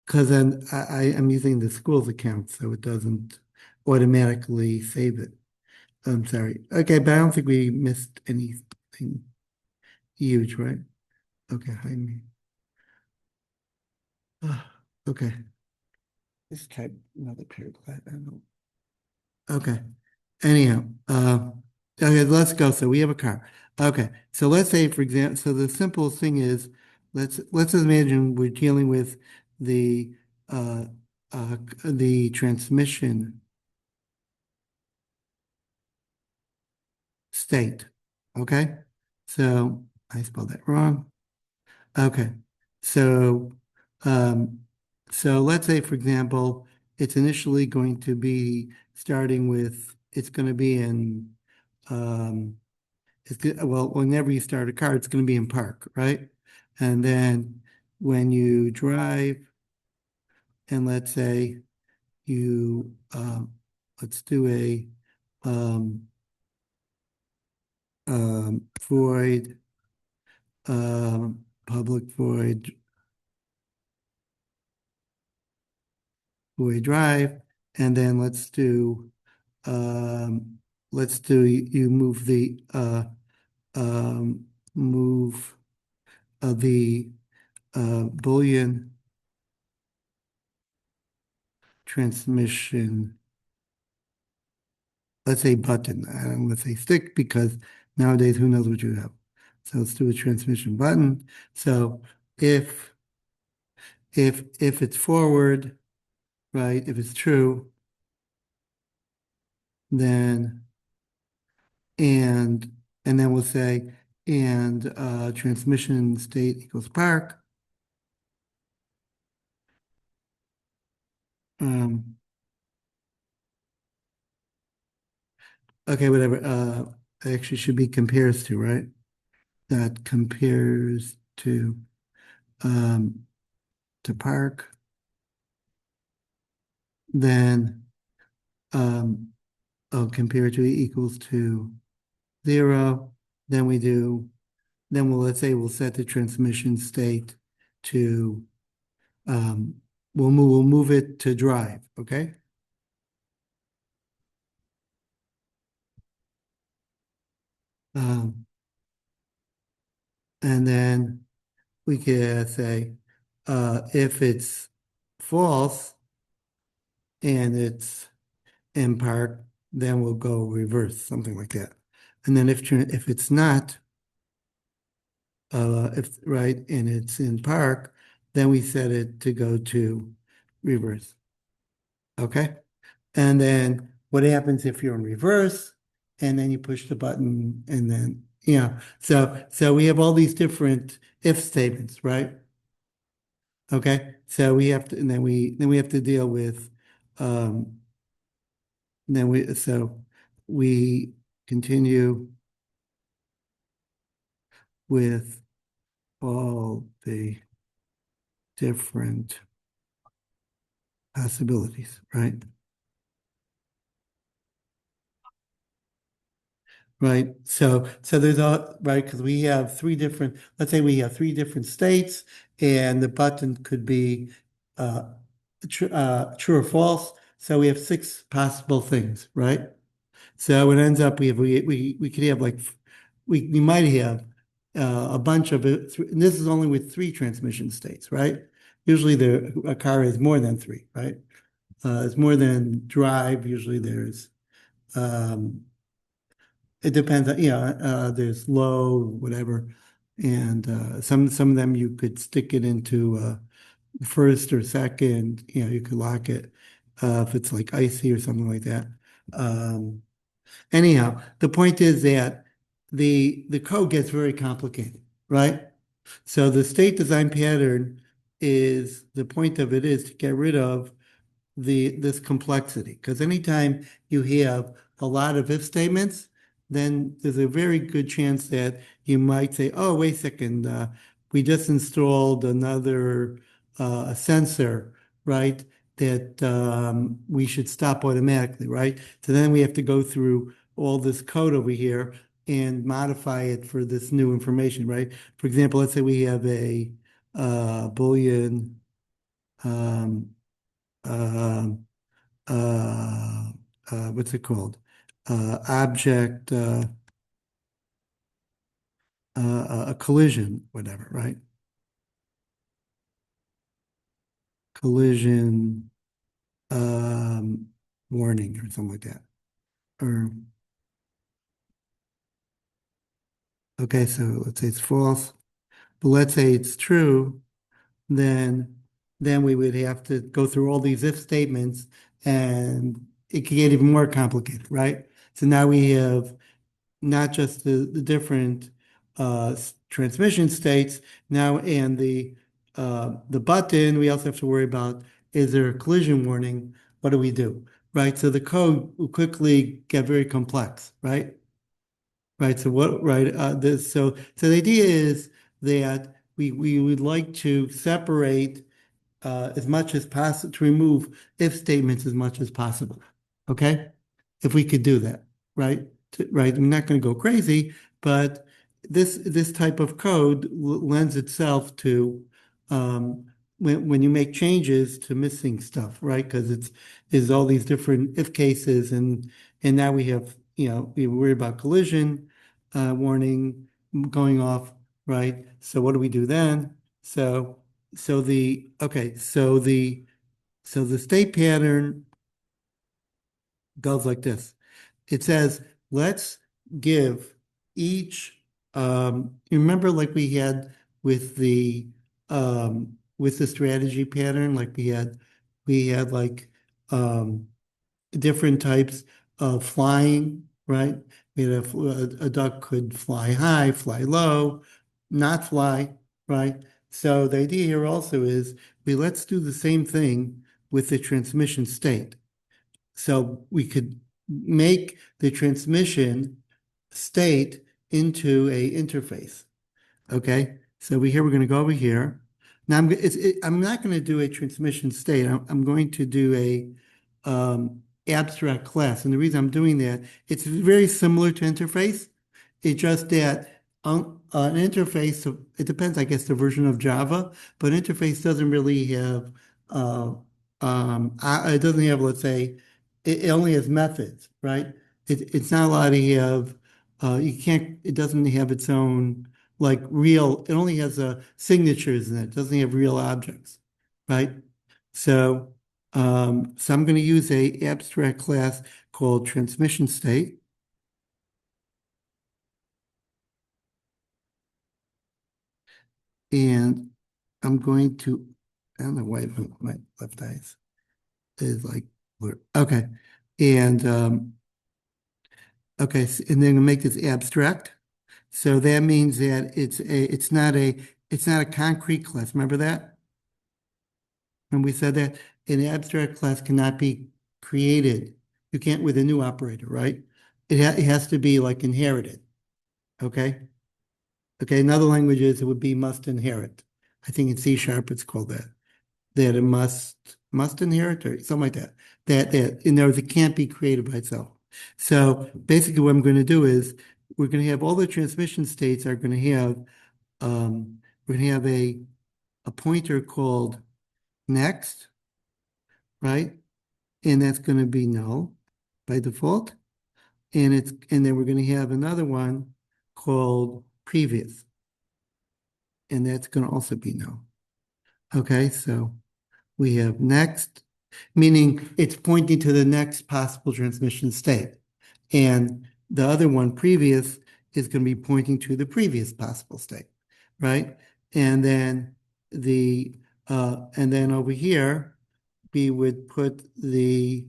because then I'm using the school's account, so it doesn't automatically save it. I'm sorry. Okay, but I don't think we missed anything huge, right? Okay, hide me. Okay, let's type another paragraph. I don't know. Okay. Anyhow, okay, let's go. So we have a car. Okay, so let's say, for example, so the simplest thing is, let's imagine we're dealing with the uh, the transmission state. Okay, so I spelled that wrong. Okay, so um, so let's say, for example, it's initially going to be starting with it's going to be in um, well, whenever you start a car, it's going to be in park, right? And then when you drive, and let's say you, let's do a void, public void drive, and then let's do you move um, move the Boolean transmission, let's say button. I don't want to say stick because nowadays who knows what you have. So let's do a transmission button. So if if it's forward, right, if it's true, then and and then we'll say and transmission state equals park. Um, okay, whatever. Actually should be compares to, right? That compares um to park. Then um compare to equals to 0. Then we do, then let's say we'll set the transmission state to, um, we'll move it to drive, okay? Um, and then we can say, if it's false and it's in park, then we'll go reverse, something like that. And then if it's not, if right, and it's in park, then we set it to go to reverse. Okay. And then what happens if you're in reverse? And then you push the button and then, so we have all these different if statements, right? Okay. So we have to, and then we have to deal with, um, so we continue with all the different possibilities, right? Right. So there's all right because we have three different, let's say we have three different states, and the button could be uh, true or false. So we have six possible things, right? So it ends up we could have like we might have a bunch of it, and this is only with three transmission states, right? Usually a car is more than three, right? It's more than drive. Usually there's um, it depends on, there's low, whatever. And some of them you could stick it into first or second, you could lock it if it's like icy or something like that. Um, Anyhow, the point is that the code gets very complicated, right? So the state design pattern is the point of it is to get rid of this complexity. Because anytime you have a lot of if statements, then there's a very good chance that you might say, oh, wait a second, we just installed another sensor, right? That we should stop automatically, right? So then we have to go through all this code over here and modify it for this new information, right? For example, let's say we have a Boolean um, um, what's it called? Object, a collision, whatever, right? Collision, um, warning or something like that. Or, okay, so let's say it's false, but let's say it's true, then we would have to go through all these if statements and it can get even more complicated, right? So now we have not just the different transmission states now and the button, we also have to worry about is there a collision warning? What do we do? Right? So the code will quickly get very complex, right? Right. So what, right, so the idea is that we would like to separate as much as possible to remove if statements as much as possible. Okay? If we could do that, right? Right. I'm not going to go crazy, but this type of code lends itself to when you make changes to missing stuff, right? Because it's is all these different if cases and now we have, we worry about collision warning going off, right? So what do we do then? So the okay, so the state pattern goes like this. It says, let's give each you remember like we had with the strategy pattern, like we had like different types of flying, right? We had a duck could fly high, fly low, not fly, right? So the idea here also is let's do the same thing with the transmission state. So we could make the transmission state into a interface. Okay, so we're going to go over here. Now I'm not going to do a transmission state. I'm going to do a abstract class, and the reason I'm doing that, it's very similar to interface. It's just that an interface, so it depends, I guess, the version of Java, but interface doesn't really have, it doesn't have, let's say, it only has methods, right? It's not allowed to have, you can't, it doesn't have its own, like real, it only has signatures in it, it doesn't have real objects, right? So, so I'm going to use a abstract class called transmission state. And I'm going to, I don't know why my left eye is like, okay. And, okay, and then make this abstract. So that means that it's not a concrete class. Remember that? And we said that an abstract class cannot be created. You can't with a new operator, right? It has to be like inherited. Okay. Okay. In other languages, it would be must inherit. I think in C# it's called that it must inherit or something like that. That in other words, it can't be created by itself. So basically, what I'm going to do is we're going to have all the transmission states are going to have we're going to have a pointer called next, right? And that's going to be null by default. And then we're going to have another one called previous, and that's going to also be null. Okay, so we have next, meaning it's pointing to the next possible transmission state. And the other one, previous, is going to be pointing to the previous possible state, right? And then and then over here, we would put the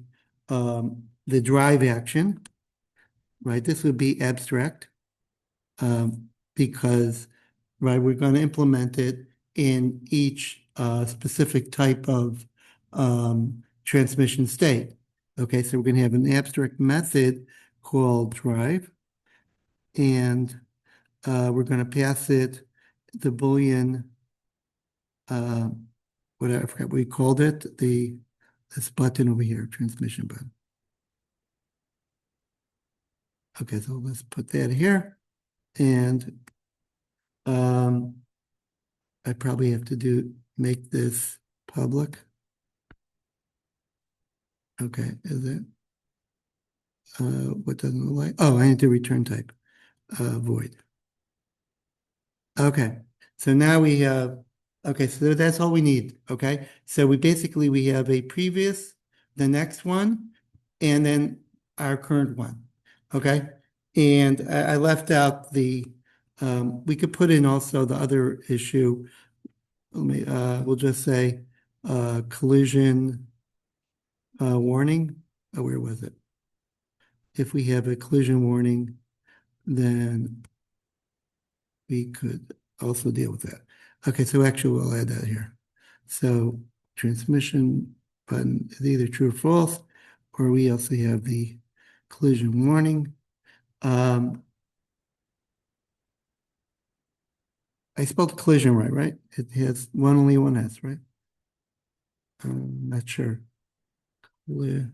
drive action, right? This would be abstract because, right, we're going to implement it in each specific type of transmission state. Okay, so we're going to have an abstract method called drive, and we're going to pass it the Boolean, uh, whatever, I forgot what we called it, this button over here, transmission button. Okay, so let's put that here. And I probably have to make this public. Okay, is it? What doesn't look like? Oh, I need to return type, void. Okay, so now we have, okay, so that's all we need, okay? So we have a previous, the next one, and then our current one, okay? And I left out we could put in also the other issue. We'll just say, collision, warning. Oh, where was it? If we have a collision warning, then we could also deal with that. Okay, so actually we'll add that here. So transmission button is either true or false, or we also have the collision warning. I spelled collision right? It has only one S, right? Not sure. Colli-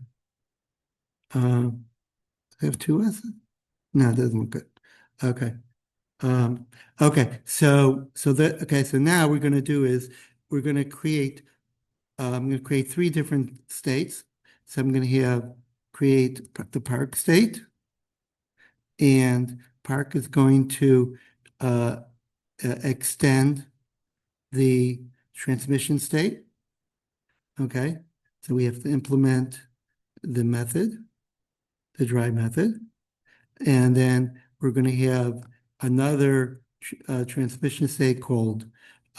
I have two S's? No, it doesn't look good. Okay. Um, okay, so now we're gonna do is we're gonna create I'm going to create three different states. So I'm going to create the park state, and park is going to uh, extend the transmission state. Okay, so we have to implement the method, the drive method, and then we're going to have another transmission state called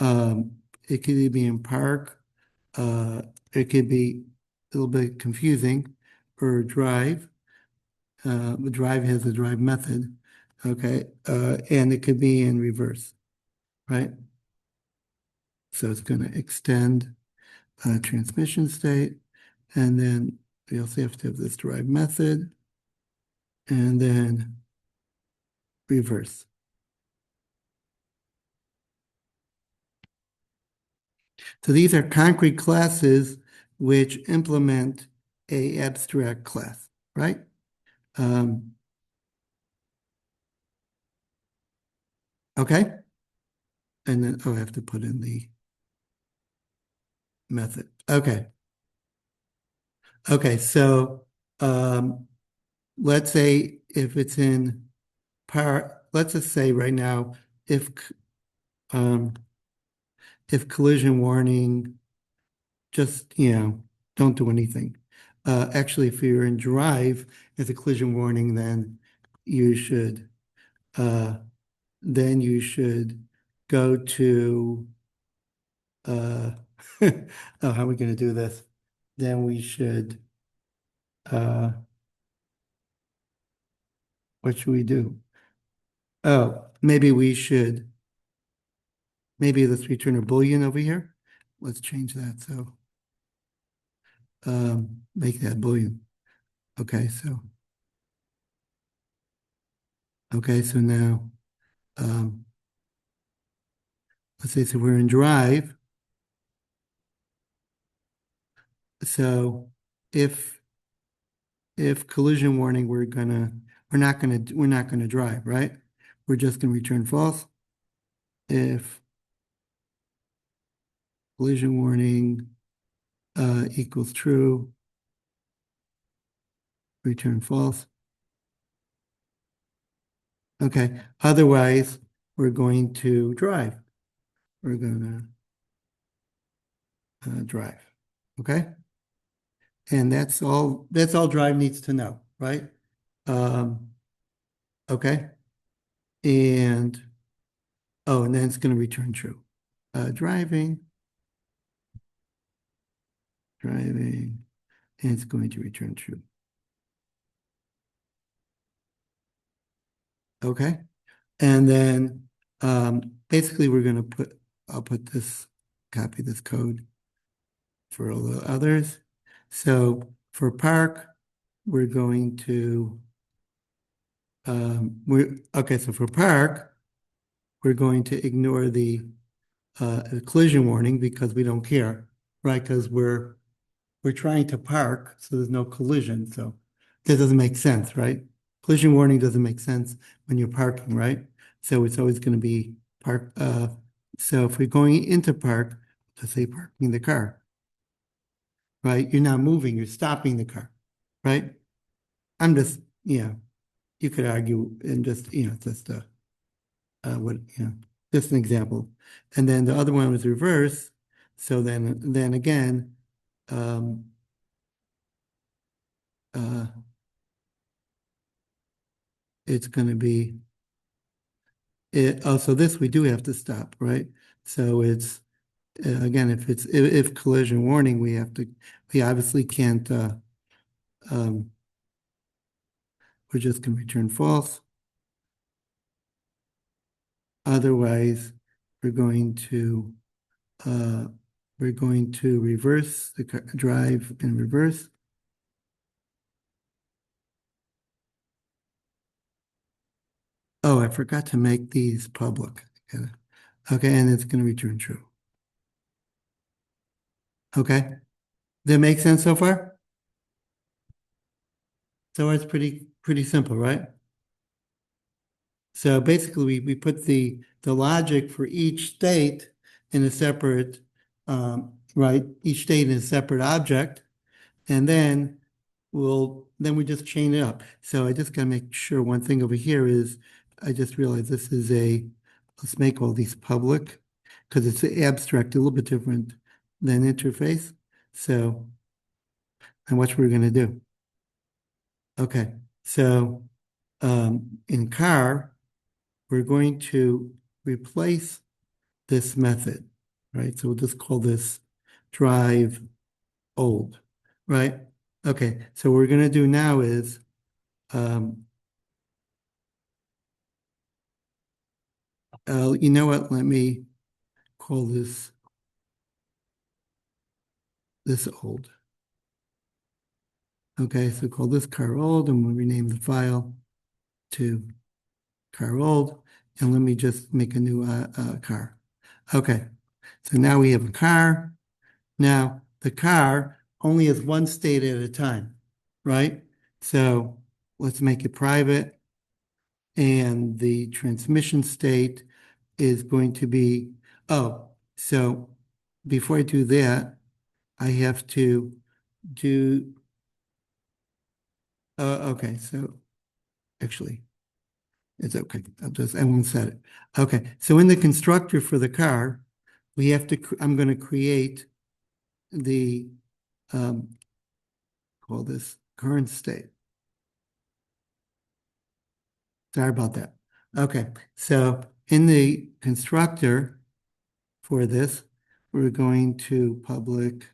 um, it could either be in park, uh, it could be a little bit confusing, or drive. The drive has a drive method, okay, and it could be in reverse, right? So it's going to extend transmission state, and then we also have to have this drive method, and then reverse. So these are concrete classes which implement a abstract class, right? Um, okay, and then I have to put in the method. Okay, okay. So um, let's say if it's in let's just say right now um, if collision warning, just don't do anything. Actually, if you're in drive, as a collision warning, you should uh, then you should go to uh, oh, how are we going to do this? Then we should uh, what should we do? Oh, maybe let's return a Boolean over here. Let's change that. So make that Boolean. Okay, so now um, let's say so we're in drive. So if collision warning, we're not gonna drive, right? We're just gonna return false. If collision warning equals true, return false. Okay, otherwise we're going to drive. We're gonna drive. Okay, and that's all drive needs to know, right? Um, okay, and oh, and then it's going to return true. Driving, driving, and it's going to return true. Okay, and then basically we're going to I'll copy this code for all the others. So for park, we're going to okay. So for park, we're going to ignore the collision warning because we don't care, right? Because we're trying to park, so there's no collision. So that doesn't make sense, right? Collision warning doesn't make sense when you're parking, right? So it's always going to be park. So if we're going into park, let's say parking the car. right? You're not moving, you're stopping the car, right? I'm just, you could argue and just, just what, just an example. And then the other one was reverse. So then again, um, uh, it's going to be so this we do have to stop, right? So it's again, if collision warning, we obviously can't. Um, we're just going to return false. Otherwise, we're going to uh, reverse the drive in reverse. Oh, I forgot to make these public. Okay, and it's going to return true. Okay, that makes sense so far? So it's pretty simple, right? So basically, we put the logic for each state in a separate, right? Each state in a separate object, and then we just chain it up. So I just got to make sure one thing over here is I just realized this is let's make all these public because it's abstract, a little bit different than interface. So, and what we're going to do. Okay, so in car, we're going to replace this method, right? So we'll just call this drive old, right? Okay, so what we're going to do now is um, you know what? Let me call this old. Okay, so call this car old, and we'll rename the file to car old, and let me just make a new car. Okay, so now we have a car. Now the car only has one state at a time, right? So let's make it private, and the transmission state is going to be, oh, so before I do that, I have to do, okay, so actually, it's okay. I won't set it. Okay, so in the constructor for the car, I'm going to create the, um, call this current state. Sorry about that. Okay, so in the constructor for this, we're going to public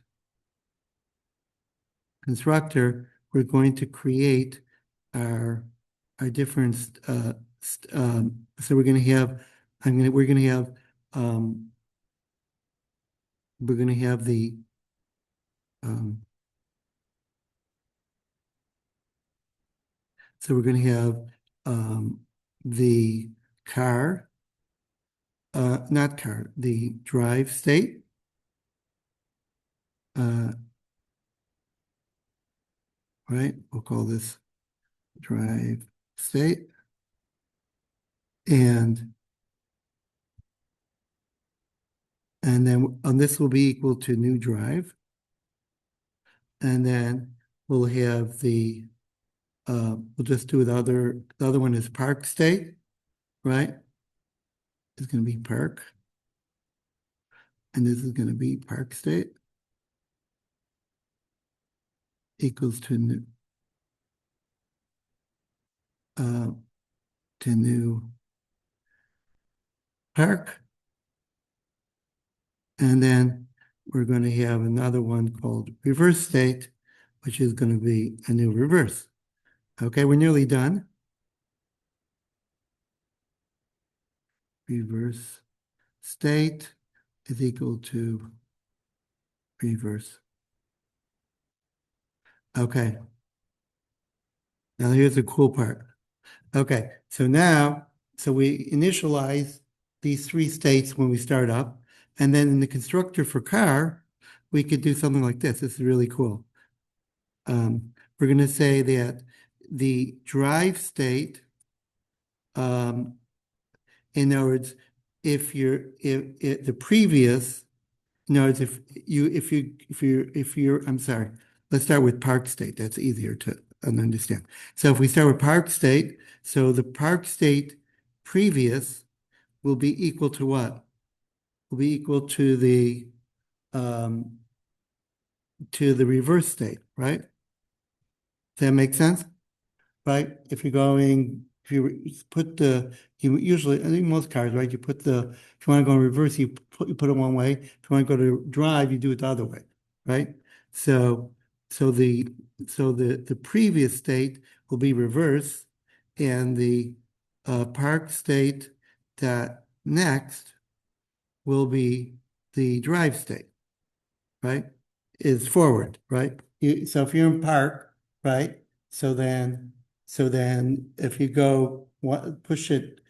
constructor, we're going to create our different so we're going to have we're going to have the um, so we're going to have the car not car the drive state uh, right, we'll call this drive state, and then this will be equal to new drive, and then we'll have we'll just do the other one is park state, right? It's going to be park, and this is going to be park state equals uh, to new park. And then we're going to have another one called reverse state, which is going to be a new reverse. Okay, we're nearly done. Reverse state is equal to reverse. Okay. Now here's the cool part. Okay, so we initialize these three states when we start up, and then in the constructor for car, we could do something like this. This is really cool. We're going to say that the drive state, in other words, if the previous No, it's if you're, I'm sorry, let's start with Park State. That's easier to understand. So if we start with Park State, so the Park State previous will be equal to what? Will be equal um, to the reverse state, right? Does that make sense? Right? If you're going, if you put you usually, I think most cars, right? If you want to go in reverse, you put it one way. If you want to go to drive, you do it the other way, right? So, so the, the previous state will be reverse, and the park state that next will be the drive state, right? Is forward, right? So if you're in park, right? So then, if you go push it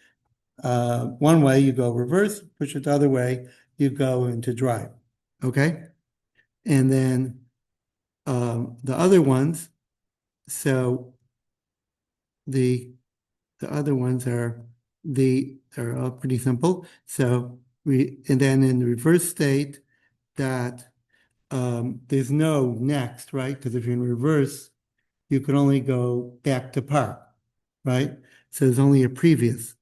one way, you go reverse, push it the other way, you go into drive. Okay? And then the other ones, so the other ones are all pretty simple. So and then in the reverse state that there's no next, right? Because if you're in reverse, you can only go back to park, right? So there's only a previous.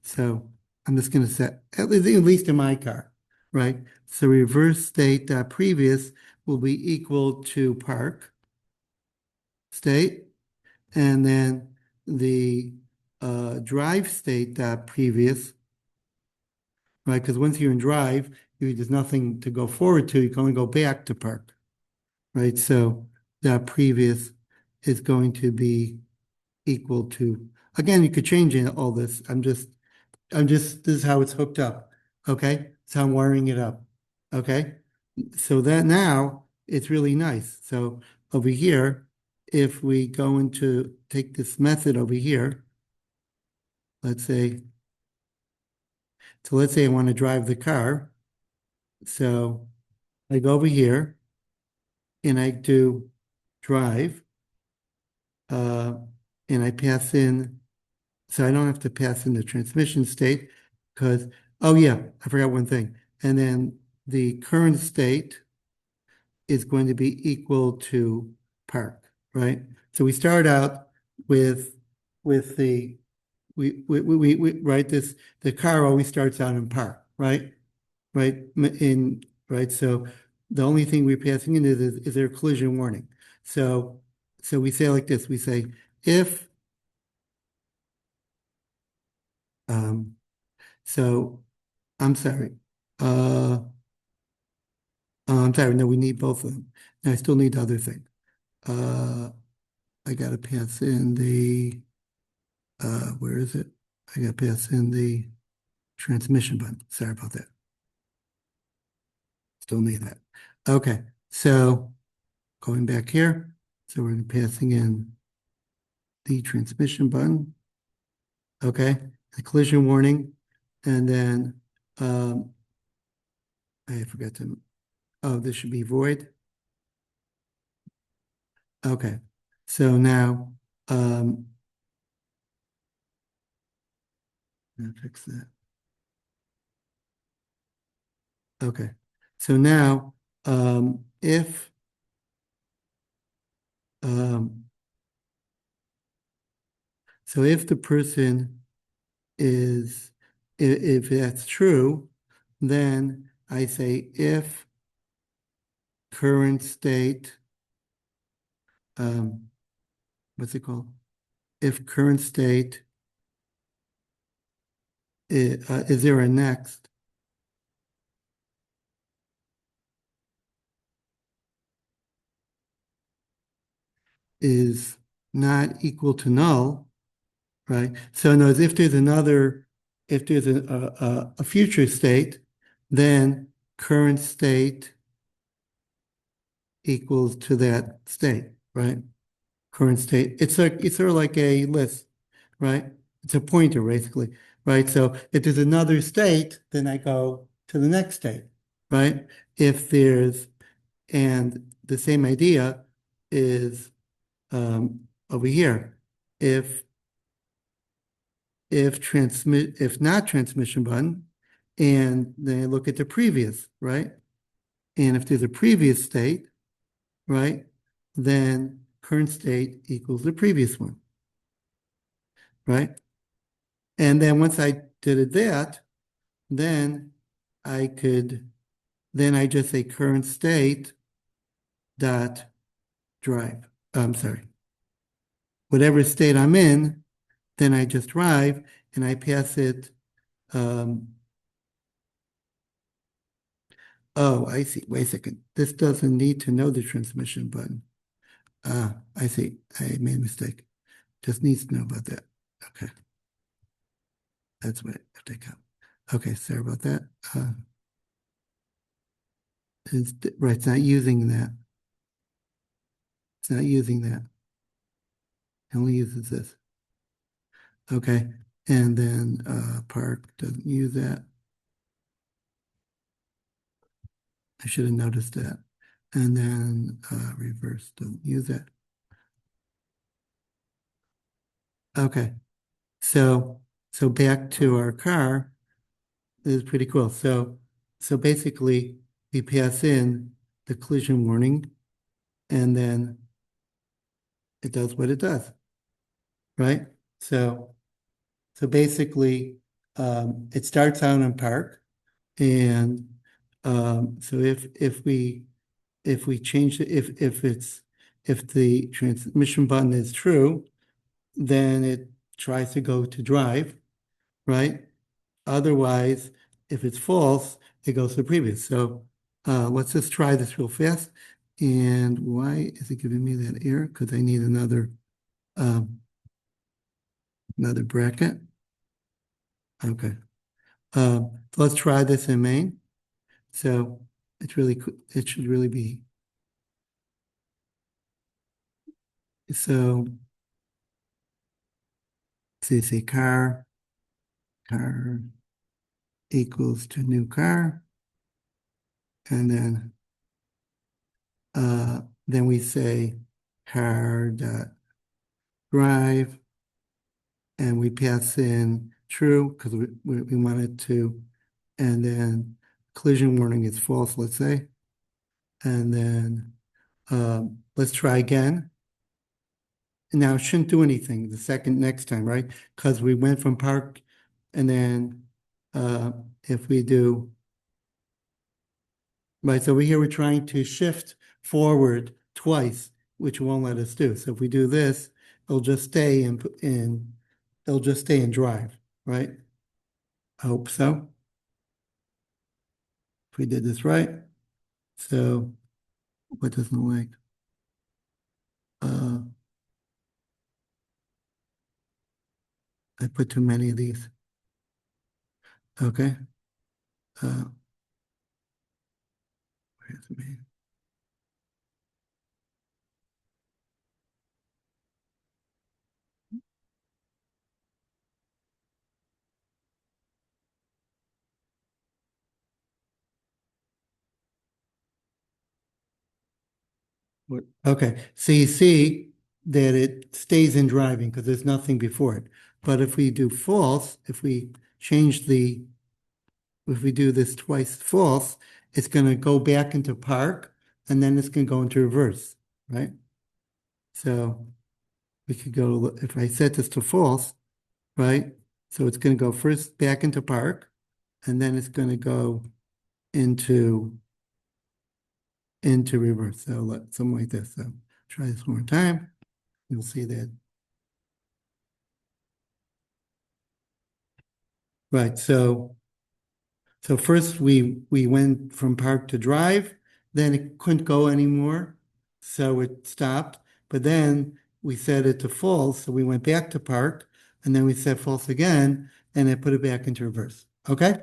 So I'm just going to set, at least in my car, right? So reverse state previous will be equal to park state, and then the drive state previous, right? Because once you're in drive, there's nothing to go forward to. You can only go back to park, right? So that previous is going to be equal to, again, you could change all this. This is how it's hooked up. Okay. So I'm wiring it up. Okay. So that now it's really nice. So over here, if we go into take this method over here, let's say, let's say I want to drive the car. So I go over here and I do drive, uh, and I pass in, so I don't have to pass in the transmission state because, oh yeah, I forgot one thing. And then the current state is going to be equal to park, right? So we start out with the right, the car always starts out in park, right? Right in right. So the only thing we're passing in is there a collision warning. So we say like this, we say if um so I'm sorry. Uh, I'm sorry. No, we need both of them. No, I still need the other thing. Uh, I gotta pass in where is it? I gotta pass in the transmission button. Sorry about that. Still need that. Okay. So going back here. So we're passing in the transmission button. Okay. The collision warning. And then, I forgot to, oh, this should be void. Okay. So now, fix that. Okay. So now, if um, if the person is, if that's true, then I say if current state, um, what's it called? If current state is there a next? Is not equal to null, right? So in other words, if there's if there's a future state, then current state equals to that state, right? Current state. It's sort of like a list, right? It's a pointer basically, right? So if there's another state, then I go to the next state, right? If there's, and the same idea is over here. If not transmission button, and then I look at the previous, right? And if there's a previous state, right, then current state equals the previous one, right? And then once I did that, then I could, then I just say current state dot drive. I'm sorry, whatever state I'm in, then I just drive and I pass it. Um, oh, I see. Wait a second. This doesn't need to know the transmission button. Ah, I see. I made a mistake. Just needs to know about that. Okay. That's what I have to take out. Okay, sorry about that. Right, it's not using that. It's not using that. It only uses this. Okay. And then park doesn't use that. I should have noticed that. And then reverse doesn't use that. Okay. So back to our car. This is pretty cool. So basically we pass in the collision warning and then it does what it does, right? So basically it starts out in park and so if we change it, if the transmission button is true, then it tries to go to drive, right? Otherwise, if it's false, it goes to previous. So let's just try this real fast. And why is it giving me that error? Because I need um, another bracket. Okay. Let's try this in main. So it should really be. So say car equals to new car. And then we say car dot drive and we pass in true because we want it to, and then collision warning is false, let's say. And then let's try again. Now it shouldn't do anything the second next time, right? Because we went from park and then if we do, right, so over here we're trying to shift forward twice, which won't let us do. So if we do this, it'll just stay it'll just stay in drive, right? I hope so. If we did this right. So what doesn't like? Uh, I put too many of these. Okay. Uh, where's me? Okay. So you see that it stays in driving because there's nothing before it. But if we do false, if we change if we do this twice false, it's going to go back into park and then it's going to go into reverse, right? So we could go, if I set this to false, right? So it's going to go first back into park and then it's going to go into reverse. So something like this. So try this one more time. You'll see that. Right. So first we went from park to drive, then it couldn't go anymore, so it stopped. But then we set it to false, so we went back to park, and then we set false again, and it put it back into reverse. Okay?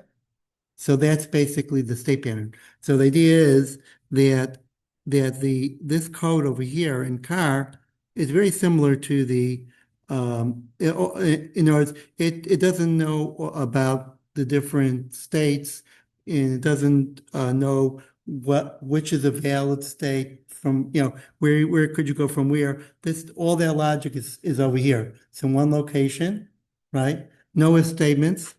So that's basically the state pattern. So the idea is that this code over here in car is very similar to in other words, it doesn't know about the different states and it doesn't know which is a valid state from, where could you go from where. This all that logic is over here. It's in one location, right? No if statements.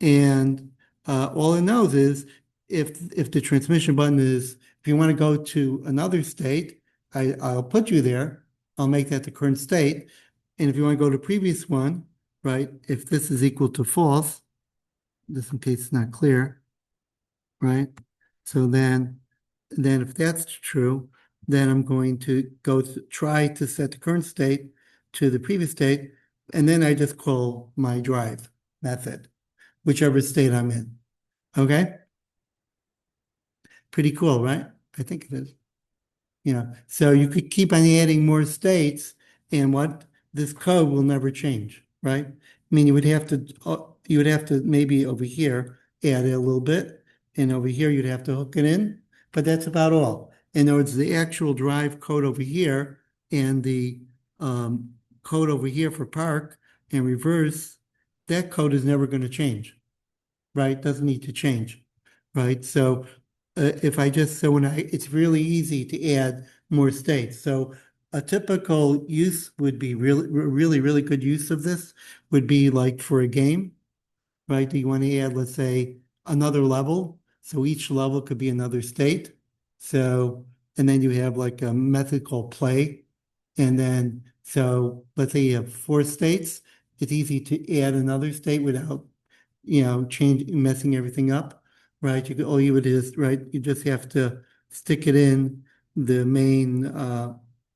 And all it knows is if the transmission button is If you want to go to another state, I'll put you there. I'll make that the current state. And if you want to go to previous one, right, if this is equal to false, just in case it's not clear, right? So then if that's true, then I'm going to try to set the current state to the previous state, and then I just call my drive method, whichever state I'm in. Okay? Pretty cool, right? I think it is. So you could keep on adding more states, and what this code will never change, right? I mean, you would have to maybe over here add it a little bit, and over here you'd have to hook it in, but that's about all. In other words, the actual drive code over here and the code over here for park and reverse, that code is never going to change, right? Doesn't need to change, right? So if I just, so when it's really easy to add more states. So a typical use would be really good use of this would be like for a game, right? Do you want to add, let's say, another level? So each level could be another state. So, and then you have like a method called play. And then, so let's say you have 4 states. It's easy to add another state without, messing everything up, right? All you would is, right, you just have to stick it in the main,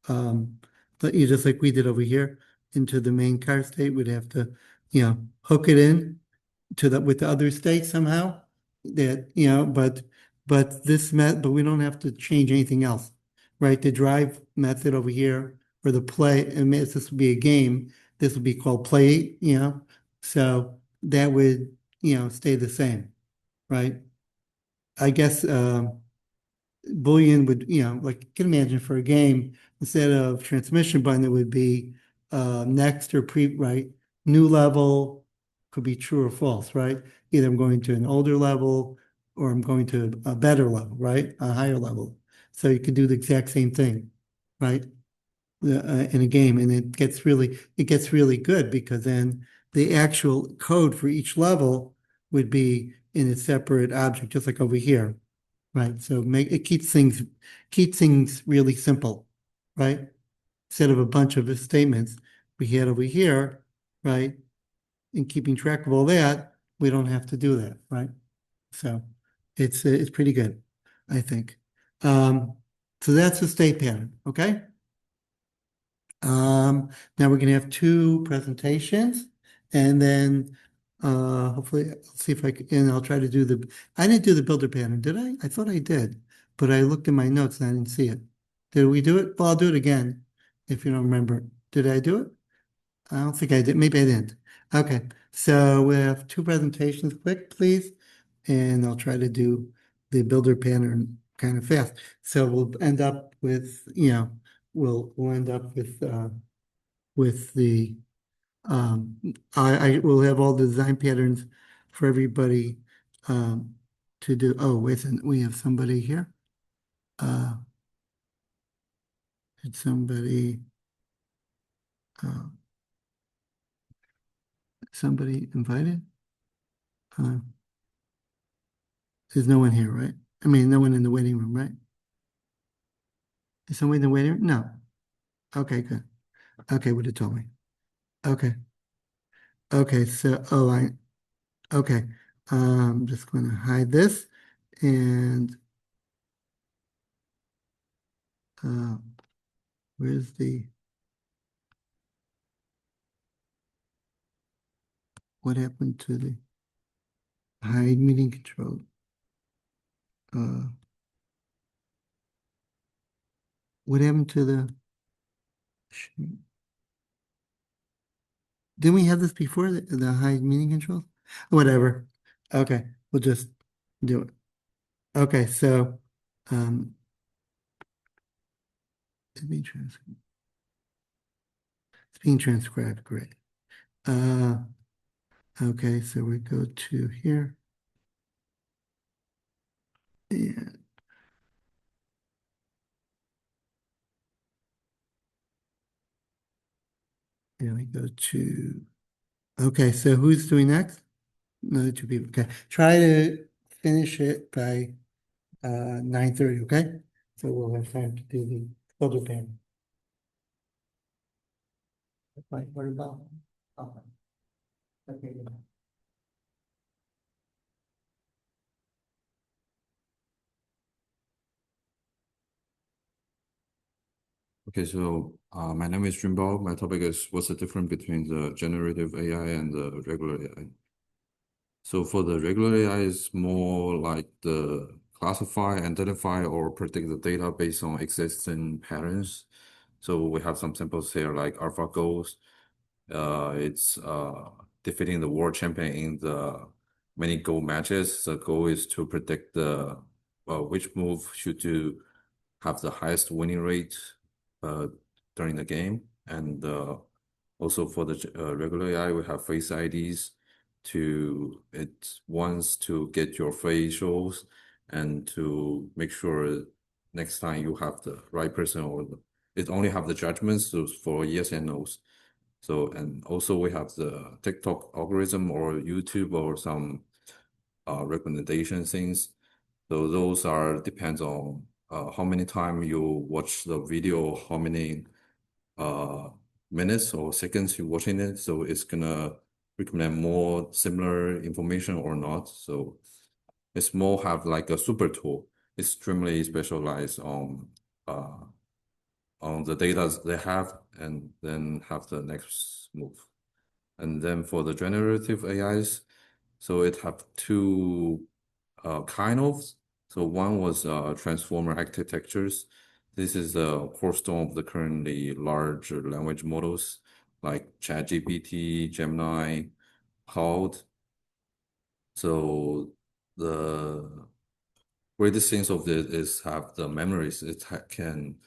um, you just like we did over here into the main car state, would have to, hook it in to with the other states somehow that, but we don't have to change anything else, right? The drive method over here or the play, and this would be a game, this would be called play, so that would, stay the same, right? I guess, Boolean would, like you can imagine for a game, instead of transmission button, it would be next or right? New level could be true or false, right? Either I'm going to an older level or I'm going to a better level, right? A higher level. So you could do the exact same thing, right? In a game, and it gets really good because then the actual code for each level would be in a separate object, just like over here. Right. So keeps things really simple, right? Instead of a bunch of statements we had over here, right? And keeping track of all that, we don't have to do that, right? So it's pretty good, I think. So that's the state pattern, okay? Now we're gonna have 2 presentations, and then hopefully I'll see if I can, and I'll try to do I didn't do the builder pattern, did I? I thought I did, but I looked in my notes and I didn't see it. Did we do it? Well, I'll do it again if you don't remember. Did I do it? I don't think I did. Maybe I didn't. Okay, so we have 2 presentations quick, please, and I'll try to do the builder pattern kind of fast. So we'll end up with, we'll end up with the I will have all the design patterns for everybody to do. Oh, wait a minute, we have somebody here. Uh, did uh, somebody invited? Uh, there's no one here, right? I mean, no one in the waiting room, right? Is someone in the waiting room? No. Okay, good. Okay, would have told me. Okay. Okay, so, okay. I'm just going to hide this and uh, where's what happened to the hide meeting control? Uh, what happened to didn't we have this before, the hide meeting controls? Whatever. Okay, we'll just do it. Okay, so um, it's being transcribed. It's being transcribed, great. Okay, so we go to here. And we go to, okay, so who's doing next? Another 2 people. Okay, try to finish it by 9:30, okay? So we'll have time to do the public hearing. Right, what about? Okay. Okay, so my name is Junbao. My topic is what's the difference between the generative AI and the regular AI? So for the regular AI, it's more like the classify, identify, or predict the data based on existing patterns. So we have some samples here like AlphaGo. It's defeating the world champion in the many Go matches. The goal is to predict the which move should do have the highest winning rate uh, during the game. And also for the regular AI, we have face IDs to it wants to get your facials and to make sure next time you have the right person or it only have the judgments so for yes and no's. So and also we have the TikTok algorithm or YouTube or some recommendation things. So those are depends on how many time you watch the video, how many uh, minutes or seconds you watching it. So it's gonna recommend more similar information or not. So it's more have like a super tool, extremely specialized on the data they have and then have the next move. And then for the generative AIs, so it have two kind of. So one was transformer architectures. This is the cornerstone of the currently large language models like ChatGPT, Gemini, Claude. So the greatest things of this is have the memories. Can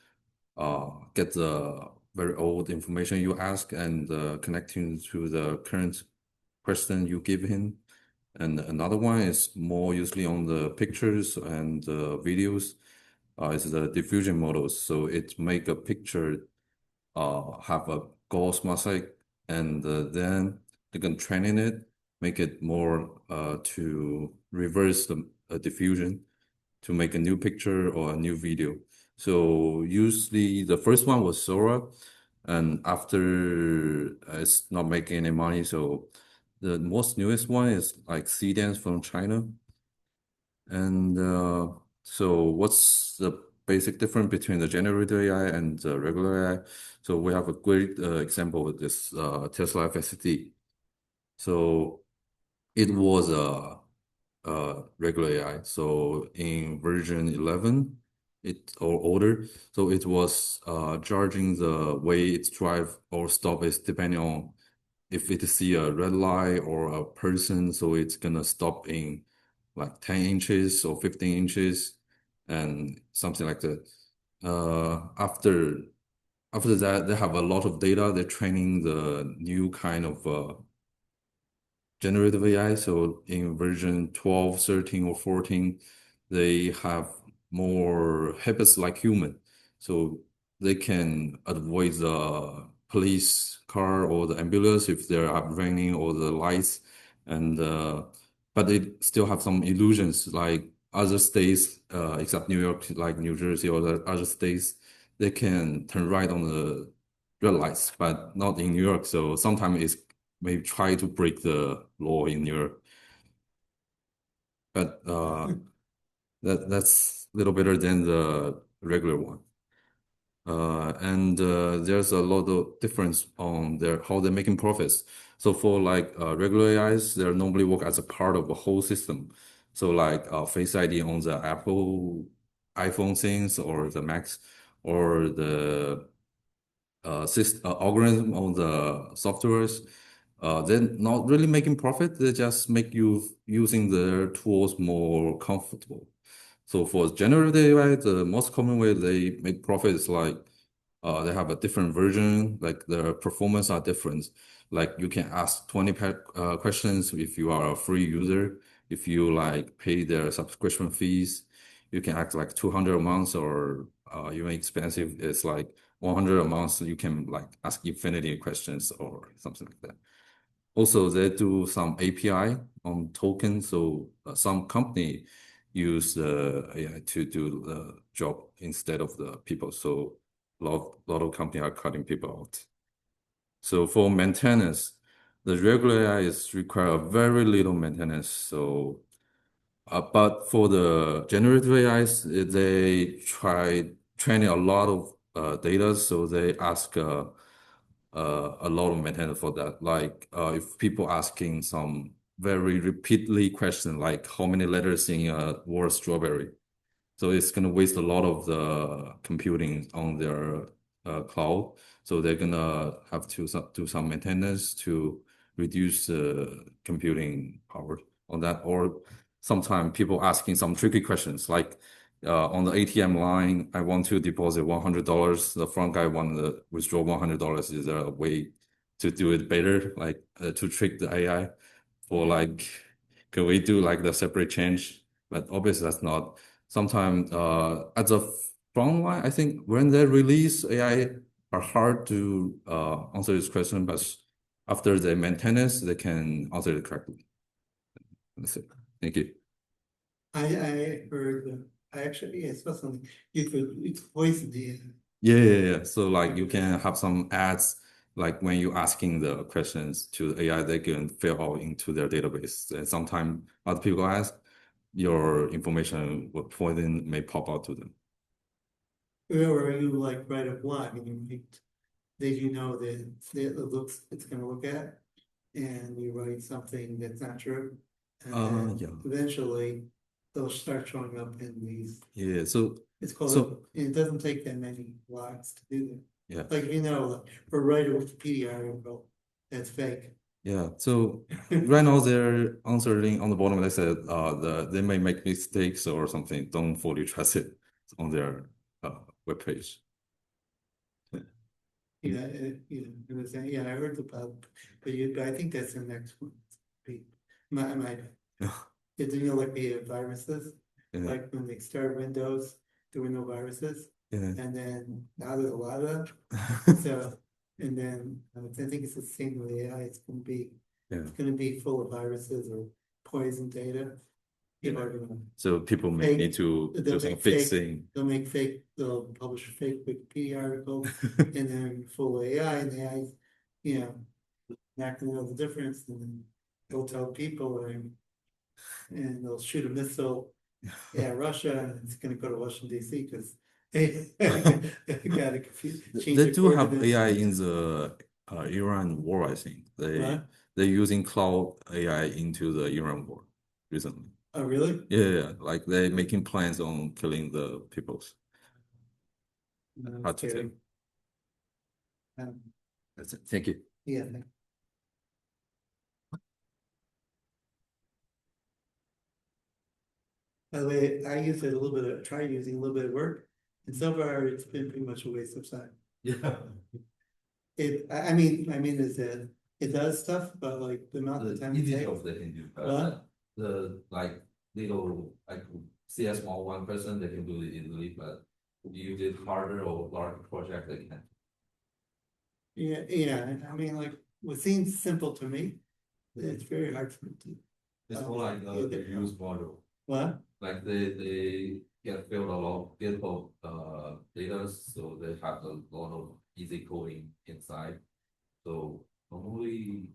get the very old information you ask and connecting to the current question you give him. And another one is more usually on the pictures and videos. It's the diffusion models. So it make a picture have a gauss mosaic, and then they can train in it, make it more to reverse the diffusion to make a new picture or a new video. So usually the first one was Sora, and after it's not making any money, so the most newest one is like Cdance from China. And so what's the basic difference between the generative AI and the regular AI? So we have a great example with this Tesla FSD. So it was a regular AI. So in version 11, it or older, so it was charging the way it drive or stop is depending on if it see a red light or a person, so it's gonna stop in like 10 inches or 15 inches and something like that. After that, they have a lot of data. They're training the new kind of generative AI. So in version 12, 13, or 14, they have more habits like human. So they can avoid the police car or the ambulance if they're up raining or the lights. And but they still have some illusions like other states, except New York, like New Jersey or the other states, they can turn right on the red lights, but not in New York. So sometimes it's maybe try to break the law in Europe. But that's a little better than the regular one. And there's a lot of difference on their how they're making profits. So for like regular AIs, they normally work as a part of a whole system. So like Face ID on the Apple iPhone things or the Macs or the algorithm on the softwares. They're not really making profit. They just make you using their tools more comfortable. So for generative AI, the most common way they make profit is like they have a different version, like the performance are different. Like you can ask 20 questions if you are a free user. If you like pay their subscription fees, you can ask like 200 a month or even expensive. It's like 100 a month. You can like ask infinity questions or something like that. Also, they do some API on tokens. So some company use the AI to do the job instead of the people. So lot of companies are cutting people out. So for maintenance, the regular AI is require a very little maintenance. So, but for the generative AIs, they try training a lot of data, so they ask a lot of maintenance for that. Like if people asking some very repeatedly question, like how many letters in a word strawberry, so it's gonna waste a lot of the computing on their cloud. So they're gonna have to do some maintenance to reduce the computing power on that. Or sometimes people asking some tricky questions like on the ATM line, I want to deposit $100. The front guy want to withdraw $100. Is there a way to do it better, like to trick the AI? Or like, can we do like the separate change? But obviously that's not. Sometimes at the front line, I think when they release AI are hard to answer this question, but after the maintenance, they can answer it correctly. That's it. Thank you. I heard, I actually, yeah, saw something, you could, it's voice the, Yeah. So like you can have some ads, like when you asking the questions to the AI, they can fill out into their database. And sometimes other people ask, your information will poison may pop out to them. or you like write a blog and you write, that you know that it looks, it's gonna look at, and you write something that's not true. And then Yeah. eventually they'll start showing up in these, Yeah. So it's called, so it doesn't take that many blogs to do that. yeah. Like, you know, or write a Wikipedia article that's fake. Yeah. So right now they're answering on the bottom. They said they may make mistakes or something. Don't fully trust it on their webpage. Yeah, it was, yeah, I heard about, but I think that's the next one. My, did you know, like we have viruses, Yeah. like when they start Windows, there were no viruses, Yeah. and then now there's a lot of them. So, and then I think it's the same with AI. It's Yeah. gonna be full of viruses or poison data. People are gonna So people may Fake- need to they'll do some make fake- fixing. they'll publish fake Wikipedia articles, and then full AI, and the AI, you know, not gonna know the difference, and then they'll tell people, and they'll shoot a missile at Russia, and it's gonna go to Washington DC, because they gotta change They the do have coordinates. AI in the Iran war, I think. What? They're using cloud AI into the Iran war recently. Oh, really? Yeah. Like they're making plans on killing the peoples. No, Hard to scary. tell. That's it. Thank you. Yeah. By the way, I used it a little bit, tried using a little bit of work, and so far it's been pretty much a waste of time. Yeah. I mean, it does stuff, but like the amount of time it easy takes. job they can do. What? The like little like CS one person they can do it easily, but you did harder or larger project they can. Yeah, I mean, like, what seems simple to me, it's very hard for me to. It's more like the use model. What? Like they get filled a lot of data, so they have a lot of easy coding inside. So normally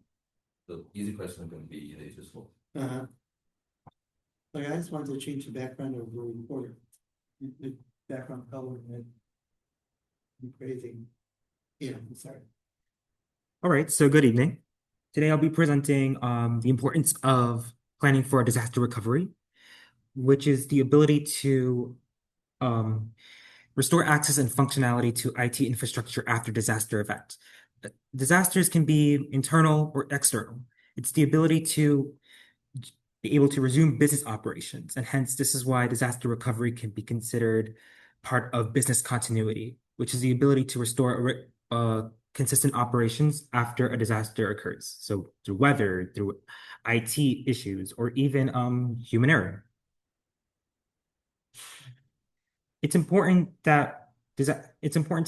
the easy question can be they just work. Uh-huh. Like, I just wanted to change the background of the report. The background color, and crazy. Yeah, I'm sorry. All right, so good evening. Today I'll be presenting the importance of planning for disaster recovery, which is the ability to restore access and functionality to IT infrastructure after disaster event. Disasters can be internal or external. It's the ability to be able to resume business operations, and hence this is why disaster recovery can be considered part of business continuity, which is the ability to restore consistent operations after a disaster occurs. So through weather, through IT issues, or even human error. It's important to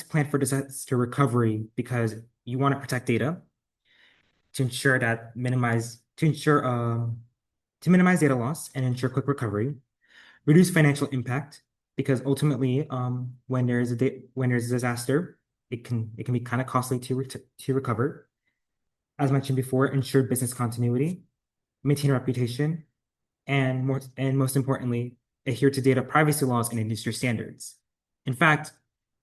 plan for disaster recovery because you want to protect data to ensure minimize data loss and ensure quick recovery. Reduce financial impact because ultimately, when there's a disaster, it can be kind of costly to recover. As mentioned before, ensure business continuity, maintain reputation, and most importantly, adhere to data privacy laws and industry standards. In fact,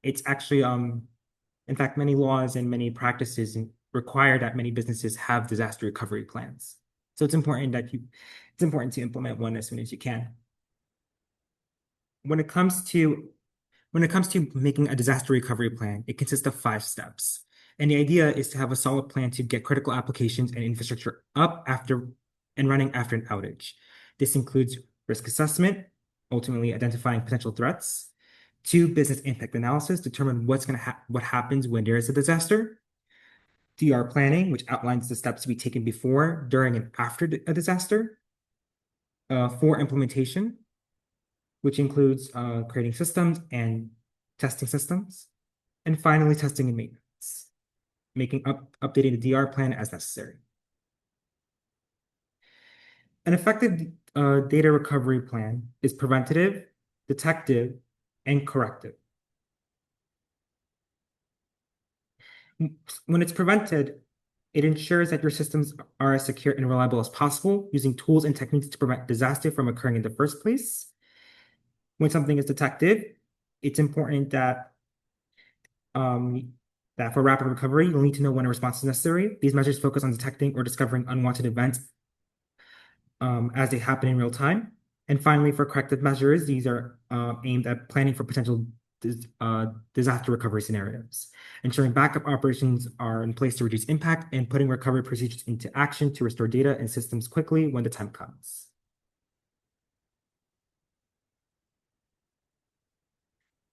it's actually in fact many laws and many practices require that many businesses have disaster recovery plans. So it's important to implement one as soon as you can. When it comes to making a disaster recovery plan, it consists of 5 steps. And the idea is to have a solid plan to get critical applications and infrastructure up after and running after an outage. This includes risk assessment, ultimately identifying potential threats. 2, business impact analysis, determine what happens when there is a disaster. DR planning, which outlines the steps to be taken before, during, and after a disaster. 4, implementation, which includes creating systems and testing systems. And finally, testing and maintenance, updating the DR plan as necessary. An effective data recovery plan is preventative, detective, and corrective. When it's prevented, it ensures that your systems are as secure and reliable as possible, using tools and techniques to prevent disaster from occurring in the first place. When something is detected, it's important that for rapid recovery, you'll need to know when a response is necessary. These measures focus on detecting or discovering unwanted events as they happen in real time. And finally, for corrective measures, these are aimed at planning for potential disaster recovery scenarios, ensuring backup operations are in place to reduce impact, and putting recovery procedures into action to restore data and systems quickly when the time comes.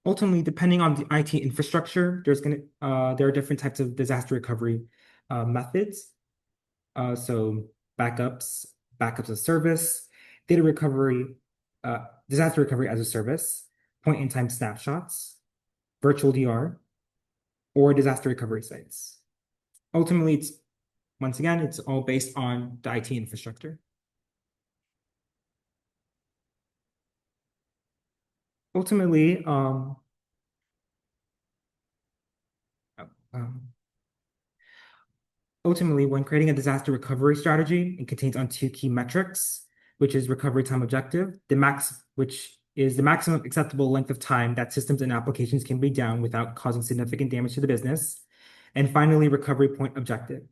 Ultimately, depending on the IT infrastructure, there are different types of disaster recovery methods. So backups as service, data recovery, disaster recovery as a service, point-in-time snapshots, virtual DR, or disaster recovery sites. Ultimately, once again, it's all based on the IT infrastructure. Ultimately, when creating a disaster recovery strategy, it contains on 2 key metrics, which is recovery time objective, which is the maximum acceptable length of time that systems and applications can be down without causing significant damage to the business. And finally, recovery point objective,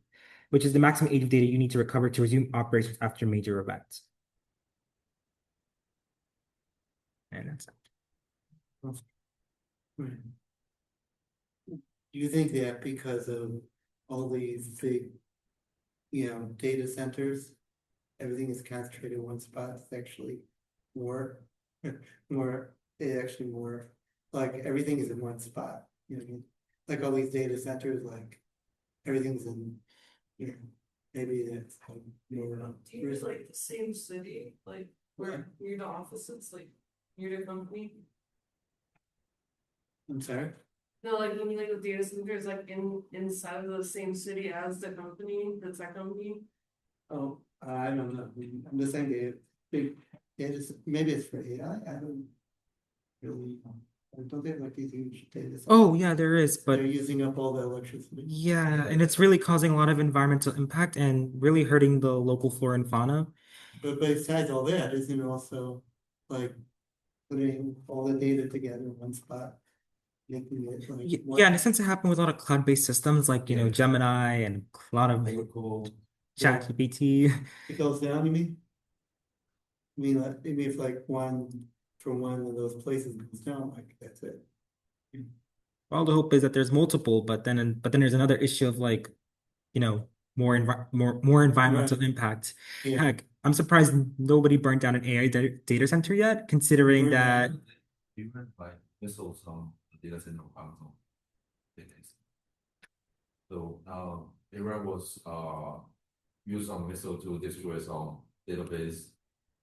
which is the maximum age of data you need to recover to resume operations after a major event. And that's it. Right. Do you think that because of all these big, data centers, everything is concentrated in one spot? It's actually more, more like everything is in one spot. You know what I mean? Like all these data centers, like everything's in, maybe it's like more. Use like the same city, like where near the offices, like near the company. I'm sorry? No, like when you like the data center is like inside of the same city as the company, the tech company. Oh, I don't know. I'm just saying big data, maybe it's for AI. I don't really. Don't they have like these huge data centers? Oh, yeah, there is, but They're using up all the electricity. yeah, and it's really causing a lot of environmental impact and really hurting the local flora and fauna. But besides all that, isn't it also like putting all the data together in one spot? Making it like one. Yeah, in a sense, it happened with a lot of cloud-based systems like, Yeah. Gemini and a lot of ChatGPT. It goes down, you mean? I mean, if like one from one of those places goes down, like that's it. All the hope is that there's multiple, but then there's another issue of like, more environmental Right. impact. Yeah. Heck, I'm surprised nobody burned down an AI data center yet, considering Burned that. down. Even like missiles on the data center on database. So Iran was used some missile to destroy some database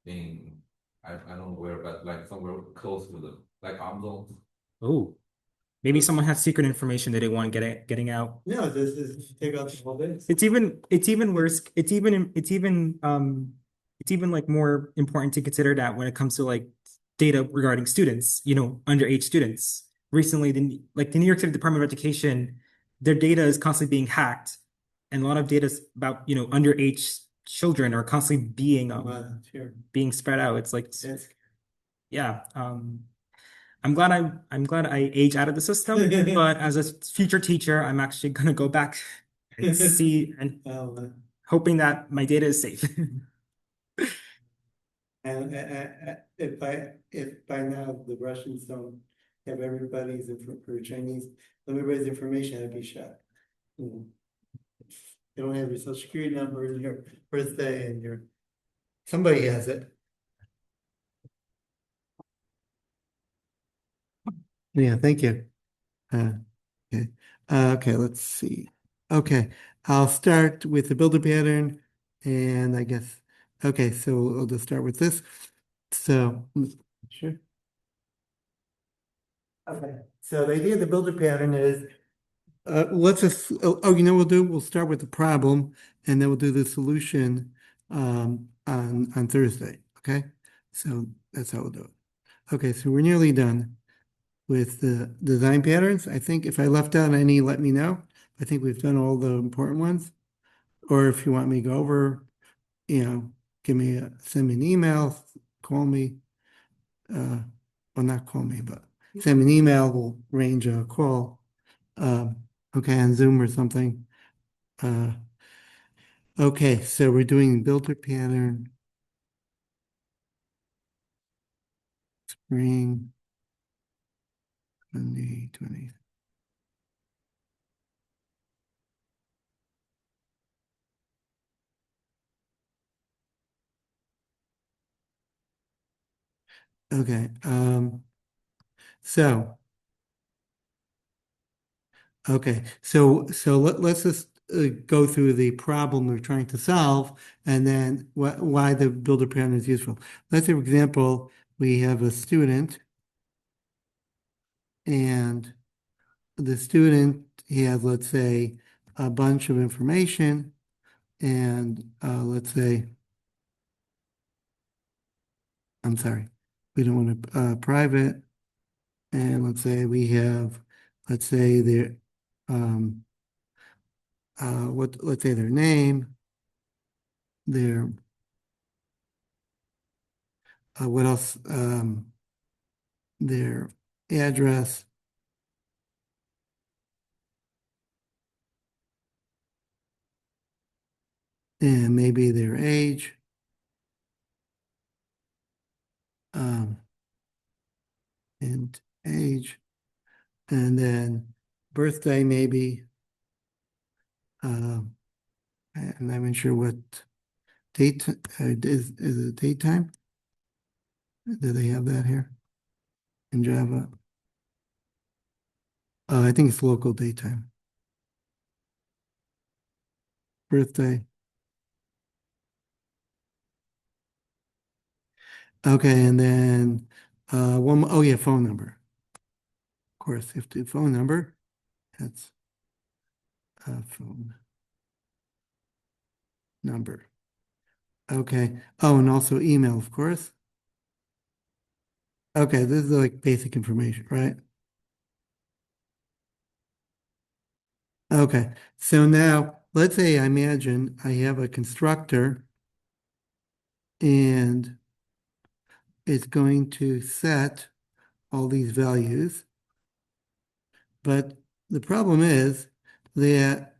in I don't know where, but like somewhere close to the like Amazon. Oh, maybe someone has secret information that they want getting out. No, this is take out the whole base. It's even worse. It's even like more important to consider that when it comes to like data regarding students, underage students. Recently, the New York City Department of Education, their data is constantly being hacked, and a lot of data about, underage children are constantly Well, sure. being spread out. It's like, Yes. yeah, I'm glad I age out of the system, but as a future teacher, I'm actually gonna go back and see and Well, hoping that my data is safe. and if by now the Russians don't have everybody's or Chinese, everybody's information, I'd be shocked. They don't have your social security number and your birthday and somebody has it. Yeah, thank you. Okay. Okay, let's see. Okay, I'll start with the builder pattern and I guess, okay, so we'll just start with this. So, sure. Okay, so the idea of the builder pattern is, let's just, we'll start with the problem and then we'll do the solution on Thursday, okay? So that's how we'll do it. Okay, so we're nearly done with the design patterns. I think if I left out any, let me know. I think we've done all the important ones. Or if you want me to go over, send me an email, call me. Well, not call me, but send me an email, we'll arrange a call. Okay, on Zoom or something. Okay, so we're doing builder pattern. Spring 2020. Okay, so let's just go through the problem we're trying to solve and then why the builder pattern is useful. Let's say, for example, we have a student and the student has, let's say, a bunch of information and let's say, I'm sorry, we don't want to private. And let's say we have, let's say their, let's say their name, their, what else? Their address, and maybe their age. And age, and then birthday maybe. I'm not even sure what date is it daytime? Do they have that here in Java? I think it's local daytime. Birthday. Okay, and then oh yeah, phone number. Of course, if the phone number, that's a phone number. Okay. Oh, and also email, of course. Okay, this is like basic information, right? Okay, so now let's say I imagine I have a constructor and it's going to set all these values. But the problem is that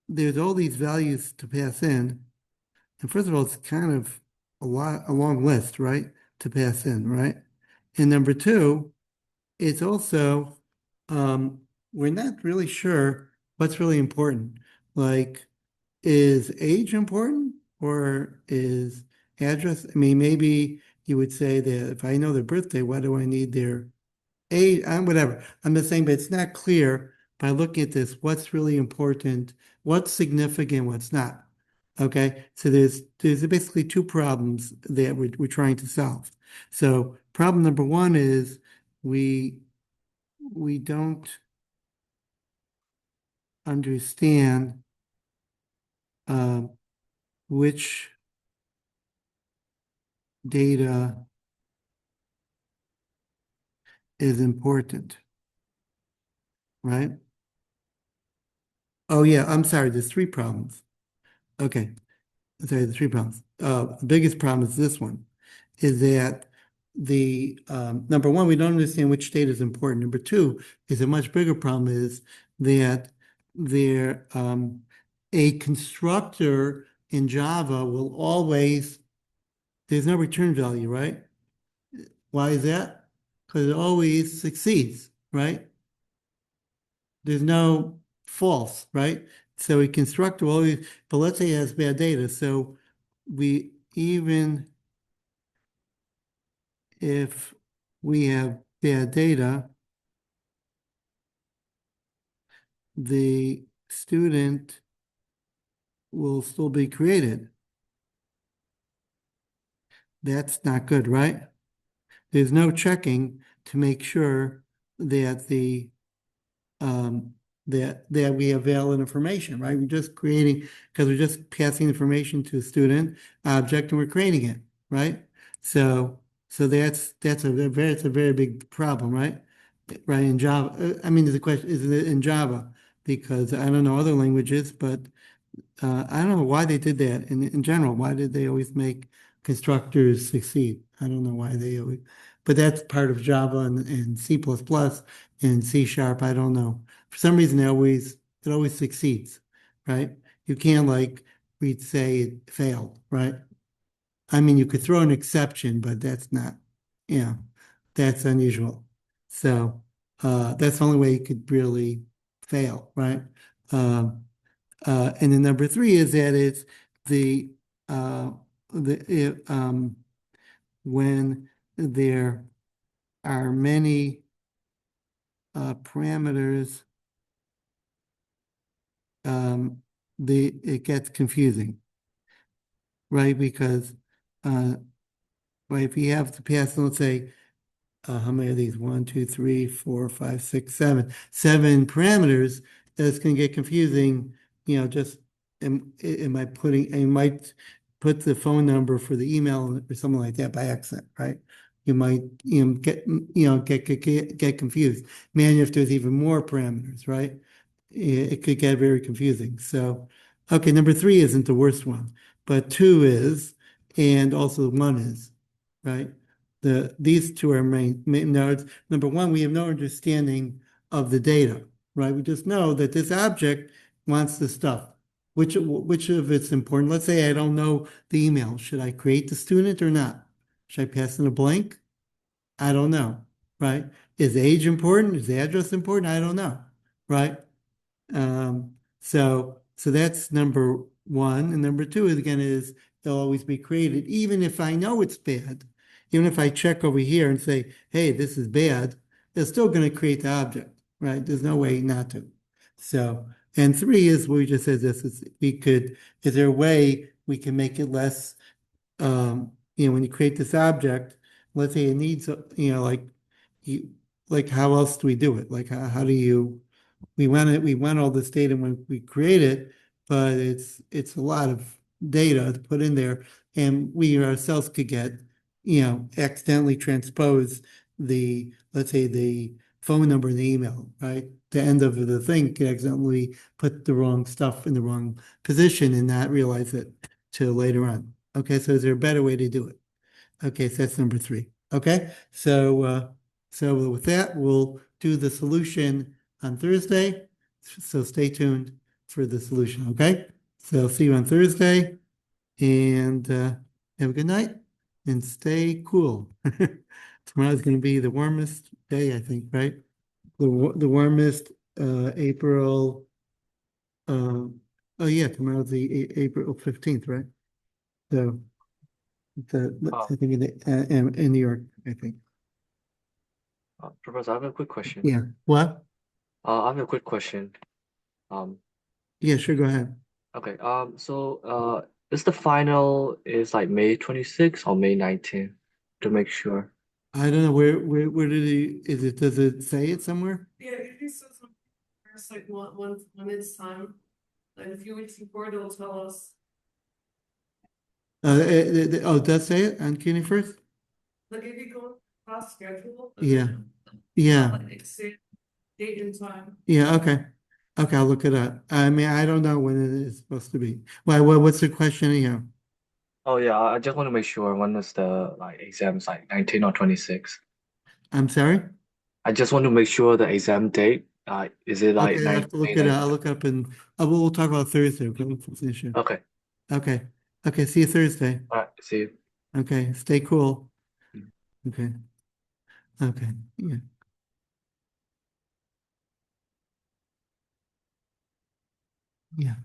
there's all these values to pass in. And first of all, it's kind of a long list, right? To pass in, right? And number two, it's also, we're not really sure what's really important. Like, is age important or is address? I mean, maybe you would say that if I know their birthday, why do I need their age? Whatever. I'm just saying, but it's not clear by looking at this what's really important, what's significant, what's not. Okay, so there's basically two problems that we're trying to solve. So problem number one is we don't understand which data is important. Right? Oh, yeah, I'm sorry, there's three problems. Okay, sorry, the three problems. The biggest problem is this one, is that the number one, we don't understand which state is important. Number two is a much bigger problem is that there a constructor in Java will always there's no return value, right? Why is that? Because it always succeeds, right? There's no false, right? So a constructor will always, but let's say it has bad data. So we even if we have bad data, the student will still be created. That's not good, right? There's no checking to make sure that the that we have valid information, right? We're just creating because we're just passing information to a student object and we're creating it, right? So that's it's a very big problem, right? Right in Java. I mean, the question is it in Java because I don't know other languages, but I don't know why they did that in general. Why did they always make constructors succeed? I don't know why they always, but that's part of Java and C++ and C Sharp. I don't know. For some reason, it always succeeds, right? You can't like we'd say it failed, right? I mean, you could throw an exception, but that's not, yeah, that's unusual. So that's the only way you could really fail, right? Um, and then number three is that it's the when there are many parameters, it gets confusing, right? Because right, if you have to pass, let's say, how many of these? 1, 2, 3, 4, 5, 6, 7. 7 parameters. That's going to get confusing. Just I might put the phone number for the email or something like that by accident, right? You might get confused. Man, if there's even more parameters, right? It could get very confusing. So, okay, number 3 isn't the worst one, but 2 is, and also 1 is, right? These two are main nodes. Number one, we have no understanding of the data, right? We just know that this object wants the stuff. Which of it's important? Let's say I don't know the email. Should I create the student or not? Should I pass in a blank? I don't know, right? Is age important? Is the address important? I don't know, right? So that's number one. And number two is again is they'll always be created, even if I know it's bad. Even if I check over here and say, hey, this is bad, they're still going to create the object, right? There's no way not to. So, and 3 is we just said this is is there a way we can make it less, when you create this object, let's say it needs, like how else do we do it? Like how do you we want all this data when we create it, but it's a lot of data to put in there, and we ourselves could get, accidentally transpose let's say the phone number in the email, right? The end of the thing could accidentally put the wrong stuff in the wrong position and not realize it till later on. Okay, so is there a better way to do it? Okay, so that's number 3. Okay, so with that, we'll do the solution on Thursday. So stay tuned for the solution, okay? So see you on Thursday and have a good night and stay cool. Tomorrow's going to be the warmest day, I think, right? The warmest April. Oh yeah, tomorrow's the April 15th, right? So I think in New York, I think. Professor, I have a quick question. Yeah. What? I have a quick question. Yeah, sure. Go ahead. Okay. So, is the final is like May 26th or May 19th to make sure? I don't know where did does it say it somewhere? Yeah, it just says on first, like when it's time, like a few weeks before, they'll tell us. Oh, it does say it on CUNY first? Like if you go past schedule. Yeah. Yeah, Like, say, date and time. yeah, okay. Okay, I'll look it up. I mean, I don't know when it is supposed to be. What's the question anyhow? Oh yeah, I just want to make sure when is the like exams, like 19 or 26. I'm sorry? I just want to make sure the exam date, is it like Okay, I have to look May it up. 19? I'll look up and we'll talk about Thursday. Okay, we'll fix the issue. Okay, Okay. Okay, see you Thursday. all right, see you. Okay, stay cool. Mm. Okay. Okay, yeah. Yeah.